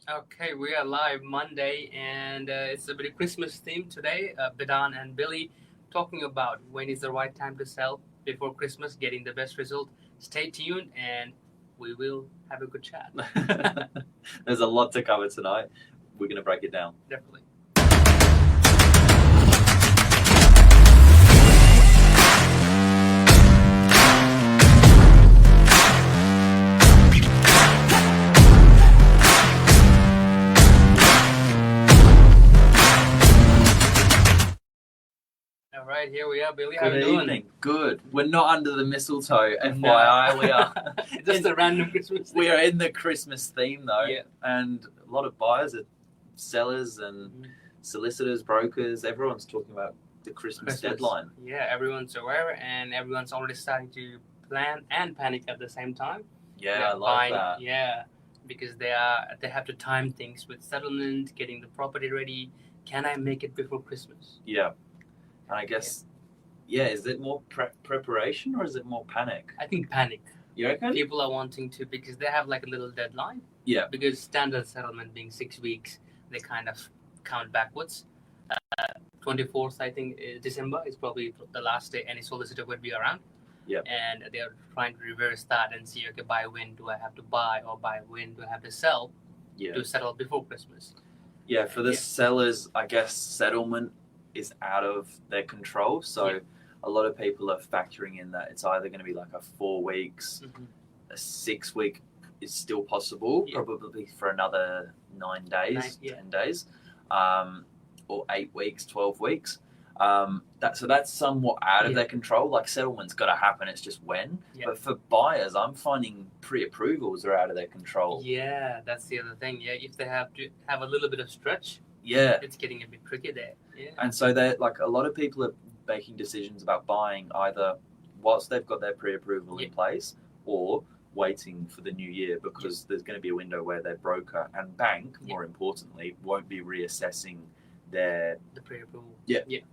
Okay, we are live Monday, and it's a bit of Christmas theme today. Bihdan and Billy talking about when is the right time to sell before Christmas, getting the best result. Stay tuned, and we will have a good chat. There's a lot to cover tonight. We're going to break it down. Definitely. All right, here we are, Billy. How Good you doing? evening. Good. We're not under the mistletoe, FYI. We are. Just a random Christmas theme. We are in the Christmas theme though, Yeah. and a lot of buyers, sellers, and solicitors, brokers. Everyone's talking about the Christmas deadline. Yeah, everyone's aware, and everyone's already starting to plan and panic at the same time. Yeah, I like that. Yeah, because they have to time things with settlement, getting the property ready. Can I make it before Christmas? Yeah, and I guess, is it more preparation or is it more panic? I think panic. You reckon? People are wanting to, because they have like a little deadline. Yeah. Because standard settlement being 6 weeks, they kind of count backwards. 24th, I think, December is probably the last day any solicitor would be around. Yeah. And they're trying to reverse that and see, okay, by when do I have to buy, or by when do I have to sell to settle before Christmas? Yeah, for the sellers, I guess settlement is out of their control. So a lot of people are factoring in that it's either going to be like a 4 weeks, a 6 week is still possible, probably for another 9 days, 10 days, or 8 weeks, 12 weeks. That's somewhat out of their control. Like settlement's got to happen, it's just when. But for buyers, I'm finding pre-approvals are out of their control. Yeah, that's the other thing. Yeah, if they have to have a little bit of stretch, it's getting a bit tricky there. Yeah. And so they're like, a lot of people are making decisions about buying either whilst they've got their pre-approval in place, or waiting for the new year, because there's going to be a window where their broker and bank, more importantly, won't be reassessing the pre-approval.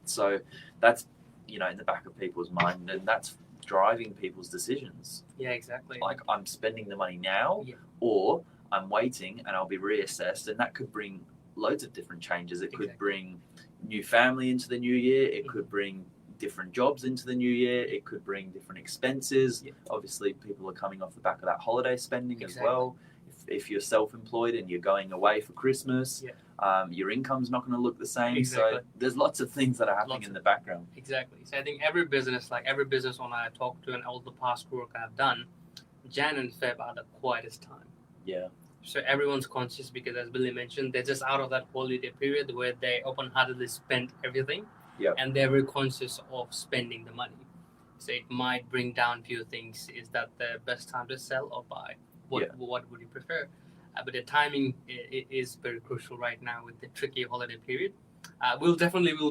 So that's in the back of people's mind, and that's driving people's decisions. Yeah, exactly. Like, I'm spending the money now, or I'm waiting and I'll be reassessed, and that could bring loads of different changes. It could bring new family into the new year. It could bring different jobs into the new year. It could bring different expenses. Obviously, people are coming off the back of that holiday spending as well. If you're self-employed and you're going away for Christmas, your income's not going to look the same. So there's lots of things that are happening in the background. Exactly. So I think every business owner I talk to and all the past work I've done, Jan and Feb are the quietest time. Yeah. So everyone's conscious, because as Billy mentioned, they're just out of that holiday period where they open-heartedly spend everything. And they're very conscious of spending the money. So it might bring down a few things. Is that the best time to sell or buy? What would you prefer? But the timing is very crucial right now with the tricky holiday period. We'll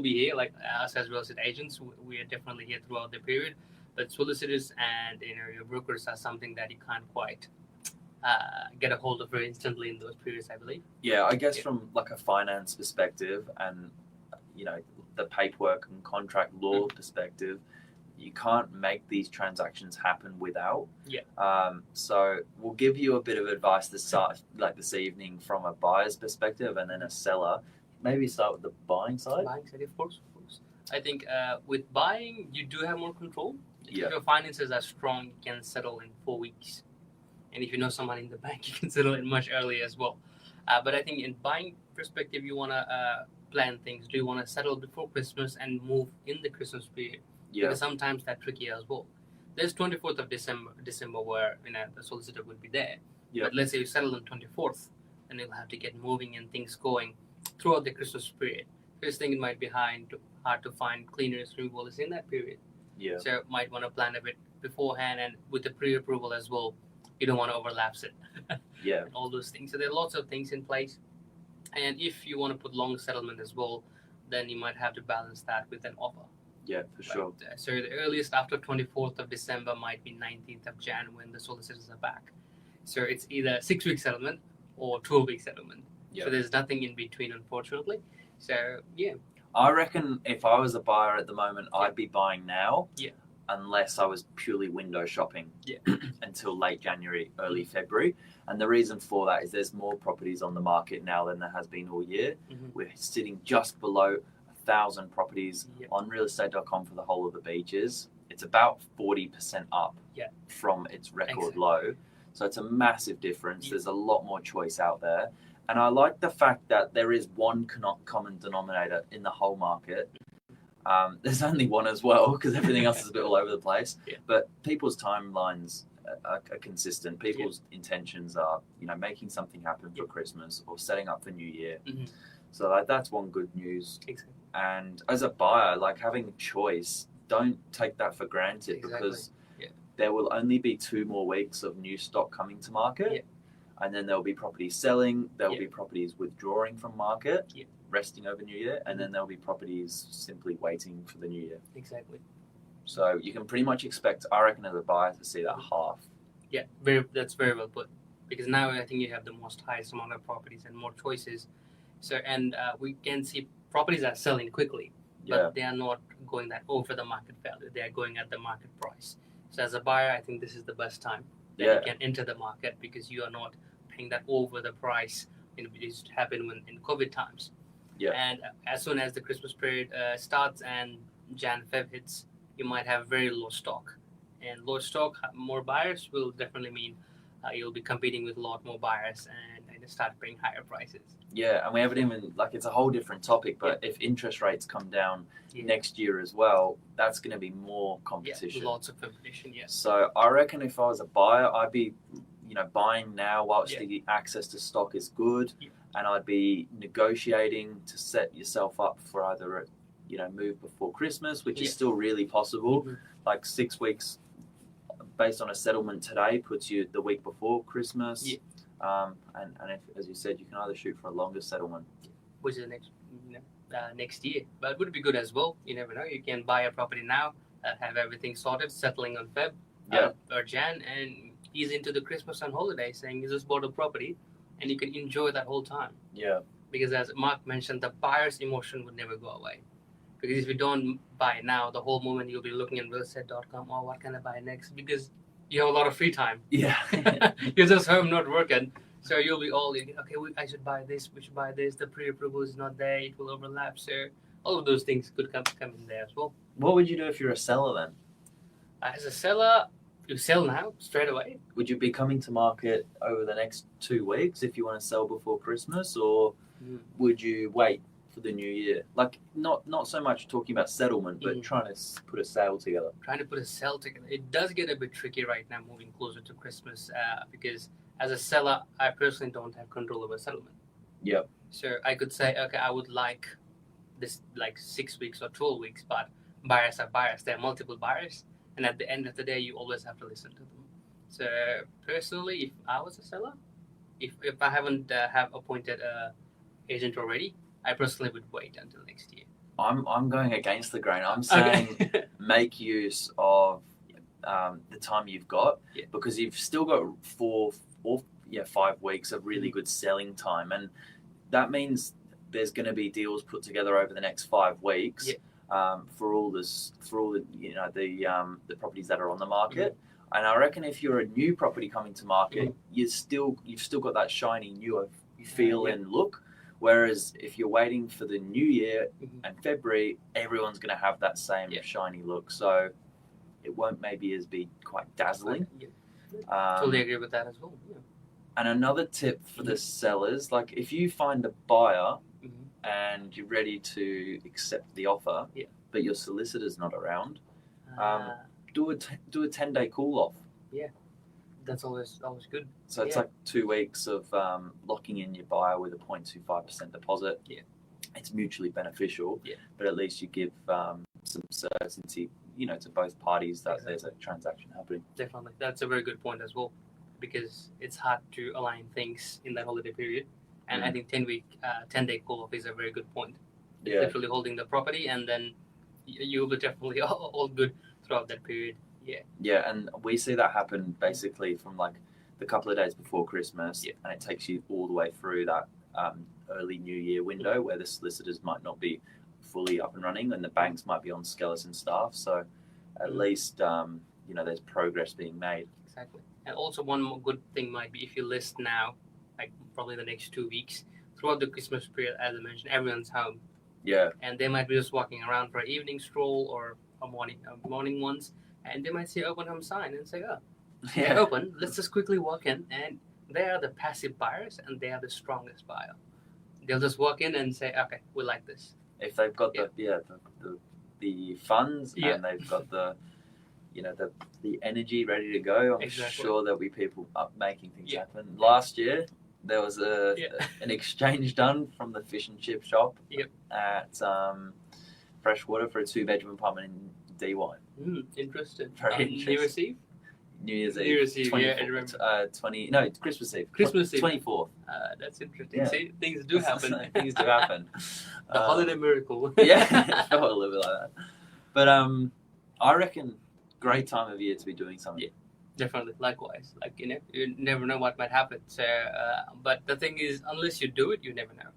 be here, like us as real estate agents. We are definitely here throughout the period. But solicitors and your brokers are something that you can't quite get a hold of very instantly in those periods, I believe. Yeah, I guess from like a finance perspective and the paperwork and contract law perspective, you can't make these transactions happen without. So we'll give you a bit of advice this evening from a buyer's perspective, and then a seller. Maybe start with the buying side. Buying side, of course. I think with buying, you do have more control. If your finances are strong, you can settle in 4 weeks. And if you know someone in the bank, you can settle in much earlier as well. But I think in buying perspective, you want to plan things. Do you want to settle before Christmas and move in the Christmas period? Because sometimes that's tricky as well. There's 24th of December where the solicitor would be there. But let's say you settle on 24th, and you'll have to get moving and things going throughout the Christmas period. First thing, it might be hard to find cleaners, removals in that period. So might want to plan a bit beforehand, and with the pre-approval as well. You don't want to overlap it. All those things. So there are lots of things in place. And if you want to put long settlement as well, then you might have to balance that with an offer. Yeah, for sure. So the earliest after 24th of December might be 19th of Jan when the solicitors are back. So it's either 6-week settlement or 12-week settlement. So there's nothing in between, unfortunately. So, I reckon if I was a buyer at the moment, I'd be buying now. unless I was purely window shopping Yeah. until late January, early February. And the reason for that is there's more properties on the market now than there has been all year. We're sitting just below 1,000 properties on realestate.com for the whole of the beaches. It's about 40% up from its record low. So it's a massive difference. There's a lot more choice out there. And I like the fact that there is one common denominator in the whole market. There's only one as well, because everything else is a bit all over the place. But people's timelines are consistent. People's intentions are, making something happen for Christmas or setting up for New Year. So that's one good news. And as a buyer, having choice, don't take that for granted because there will only be 2 more weeks of new stock coming to market. And then there'll be properties selling, there'll be properties withdrawing from market, resting over New Year, and then there'll be properties simply waiting for the New Year. So you can pretty much expect, I reckon, as a buyer to see that half. Yeah, that's very well put. Because now I think you have the highest amount of properties and more choices. So we can see properties are selling quickly, but they are not going that over the market value. They are going at the market price. So as a buyer, I think this is the best time that you can enter the market because you are not paying that over the price. It used to happen in COVID times. And as soon as the Christmas period starts and Jan-Feb hits, you might have very low stock. And low stock, more buyers will definitely mean you'll be competing with a lot more buyers and start paying higher prices. Yeah, and we haven't even, it's a whole different topic, but if interest rates come down next year as well, that's going to be more competition. Yeah, lots of competition, yes. So I reckon if I was a buyer, I'd be, buying now whilst the access to stock is good, and I'd be negotiating to set yourself up for either a, move before Christmas, which is still really possible. 6 weeks based on a settlement today puts you the week before Christmas. And if, as you said, you can either shoot for a longer settlement, which is next year, but it would be good as well. You never know. You can buy a property now, have everything sorted, settling on Feb or Jan, and ease into the Christmas and holiday, saying you just bought a property, and you can enjoy that whole time. Because as Mark mentioned, the buyer's emotion would never go away. Because if you don't buy now, the whole moment you'll be looking at realestate.com, oh, what can I buy next? Because you have a lot of free time. You're just home, not working. So you'll be all, okay, I should buy this, we should buy this. The pre-approval is not there, it will overlap. So all of those things could come in there as well. What would you do if you're a seller then? As a seller, you sell now, straight away. Would you be coming to market over the next 2 weeks if you want to sell before Christmas, or would you wait for the new year? Not so much talking about settlement, but trying to put a sale together. It does get a bit tricky right now moving closer to Christmas because as a seller, I personally don't have control over settlement. So I could say, okay, I would like this 6 weeks or 12 weeks, but buyers are buyers. There are multiple buyers. And at the end of the day, you always have to listen to them. So personally, if I was a seller, if I haven't have appointed an agent already, I personally would wait until next year. I'm going against the grain. I'm saying make use of the time you've got because you've still got 5 weeks of really good selling time, and that means there's going to be deals put together over the next 5 weeks for all the properties that are on the market. And I reckon if you're a new property coming to market, you've still got that shiny new feel and look. Whereas if you're waiting for the new year and February, everyone's going to have that same shiny look. So it won't maybe be quite dazzling. Totally agree with that as well. And another tip for the sellers, if you find a buyer and you're ready to accept the offer, but your solicitor's not around, do a 10-day cool off. That's always good. So it's 2 weeks of locking in your buyer with a 0.25% deposit. It's mutually beneficial, but at least you give some certainty, to both parties that there's a transaction happening. Definitely. That's a very good point as well, because it's hard to align things in that holiday period. And I think 10-day cool off is a very good point. Literally holding the property, and then you'll be definitely all good throughout that period. Yeah, and we see that happen basically from the couple of days before Christmas, and it takes you all the way through that early New Year window where the solicitors might not be fully up and running, and the banks might be on skeleton staff. So at least there's progress being made. Exactly. And also one more good thing might be if you list now, like probably the next 2 weeks, throughout the Christmas period, as I mentioned, everyone's home. Yeah. And they might be just walking around for an evening stroll or a morning ones, and they might see open home sign and say, oh, they're open, let's just quickly walk in. And they are the passive buyers and they are the strongest buyer. They'll just walk in and say, okay, we like this. If they've got the funds and they've got the energy ready to go, I'm sure there'll be people up making things happen. Last year, there was an exchange done from the fish and chip shop at Freshwater for a 2-bedroom apartment in D1. Interesting. Very interesting. New Year's Eve. New Year's Eve, 24th, Christmas Eve. Christmas Eve. 24th. That's interesting. Yeah. See, things do happen. Things do happen. The holiday miracle. Yeah, a little bit like that. But I reckon great time of year to be doing something. Yeah, definitely. Likewise. Like, you never know what might happen. So, but the thing is, unless you do it, you never know.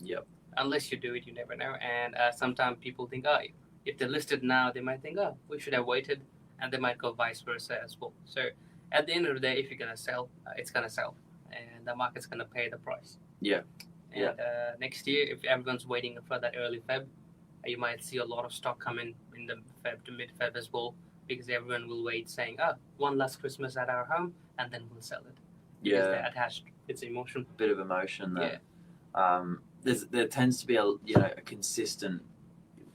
Yep. Unless you do it, you never know. And sometimes people think, if they're listed now, they might think, we should have waited. And they might go vice versa as well. So at the end of the day, if you're going to sell, it's going to sell. And the market's going to pay the price. Yeah. And next year, if everyone's waiting for that early Feb, you might see a lot of stock come in the Feb to mid-Feb as well. Because everyone will wait saying, one last Christmas at our home, and then we'll sell it. Because they're attached. It's emotion. Bit of emotion there. Yeah. There tends to be a consistent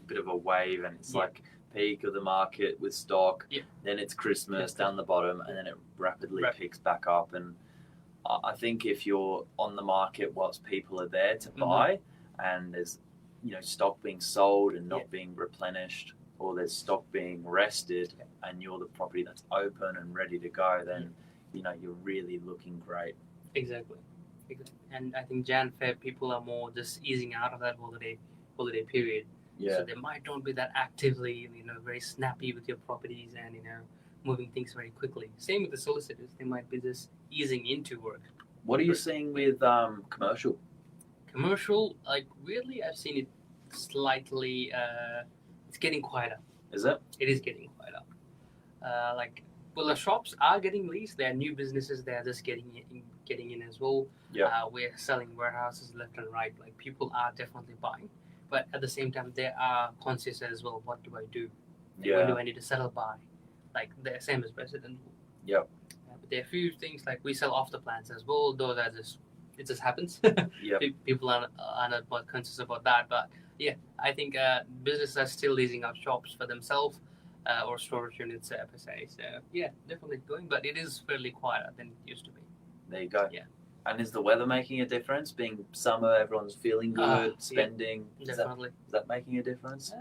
bit of a wave, and it's like peak of the market with stock, then it's Christmas down the bottom, and then it rapidly picks back up. And I think if you're on the market whilst people are there to buy, and there's stock being sold and not being replenished, or there's stock being rested, and you're the property that's open and ready to go, then you're really looking great. Exactly. And I think Jan, Feb, people are more just easing out of that holiday period. Yeah. So they might not be that actively, very snappy with your properties and, moving things very quickly. Same with the solicitors. They might be just easing into work. What are you seeing with commercial? Commercial, weirdly, I've seen it slightly, it's getting quieter. Is it? It is getting quieter. The shops are getting leased. There are new businesses. They are just getting in as well. Yeah. We're selling warehouses left and right. People are definitely buying. But at the same time, they are conscious as well. What do I do? When do I need to settle by? The same as resident. Yep. But there are a few things we sell off the plans as well. Though it just happens. Yep. People are not more conscious about that. But I think businesses are still leasing out shops for themselves or storage units per se. So definitely going. But it is fairly quieter than it used to be. There you go. Yeah. And is the weather making a difference? Being summer, everyone's feeling good, spending. Definitely. Is that making a difference?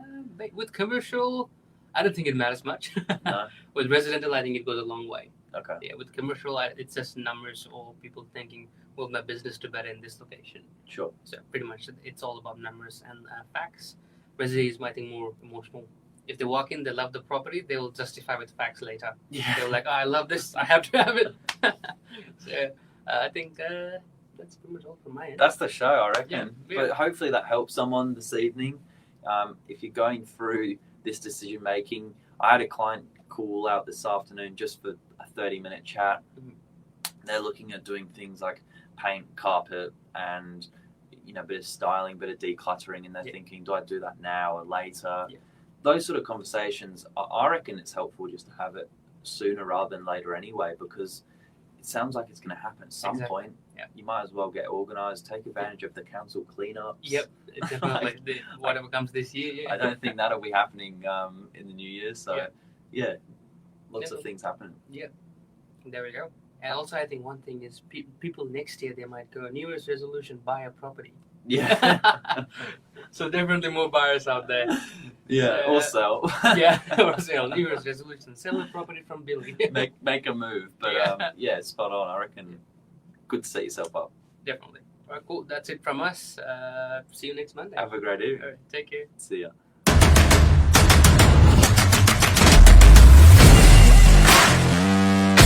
With commercial, I don't think it matters much. No. With residential, I think it goes a long way. Okay. Yeah, with commercial, it's just numbers or people thinking, will my business do better in this location? Sure. So pretty much it's all about numbers and facts. Residents might think more emotional. If they walk in, they love the property, they will justify with facts later. Yeah. They're like, I love this, I have to have it. So I think that's pretty much all from my end. That's the show, I reckon. Yeah. But hopefully that helps someone this evening. If you're going through this decision making, I had a client call out this afternoon just for a 30-minute chat. They're looking at doing things like paint, carpet, and a bit of styling, bit of decluttering, and they're thinking, do I do that now or later? Yeah. Those sort of conversations, I reckon it's helpful just to have it sooner rather than later anyway, because it sounds like it's going to happen at some point. Yeah. You might as well get organised, take advantage of the council cleanups. Yep, definitely. Whatever comes this year. Yeah. I don't think that'll be happening in the new year. So, lots of things happen. Yeah, there we go. And also, I think one thing is people next year, they might go, New Year's resolution, buy a property. Yeah. So definitely more buyers out there. Yeah, or sell. Or sell. New Year's resolution, sell a property from Billy. make a move. But spot on. I reckon good to set yourself up. Definitely. All right, cool. That's it from us. See you next Monday. Have a great evening. All right, take care. See ya.